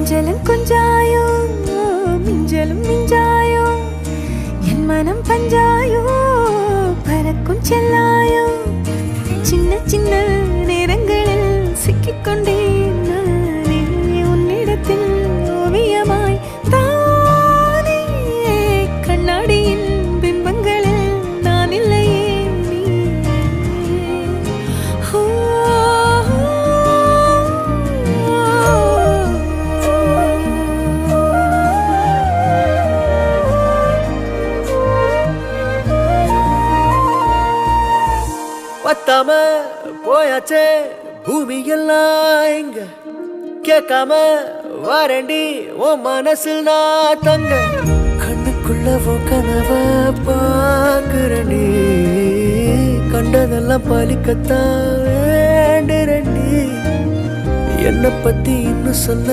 கொஞ்சலும் கொஞ்சாயோ மிஞ்சலும் மிஞ்சாயோ என் மனம் பஞ்சாயோ பறக்கும் செல்லாயோ சின்ன சின்ன நேரங்களில் சிக்கிக்கொண்டேன் நானே உன்னிடத்தில் ஓவியமாய் தானே கண்ணாடியின் பிம்பங்களில் நான் இல்லையே நீ பத்தாம போயாச்சே பூமி எல்லாம் இங்க கேட்காம வாரண்டி உன் மனசில் நான் தங்க கண்ணுக்குள்ள கனவ பாக்குறண்டி கண்டதெல்லாம் பலிக்கத்தான் வேண்டுறண்டி என்னை பத்தி இன்னும் சொல்ல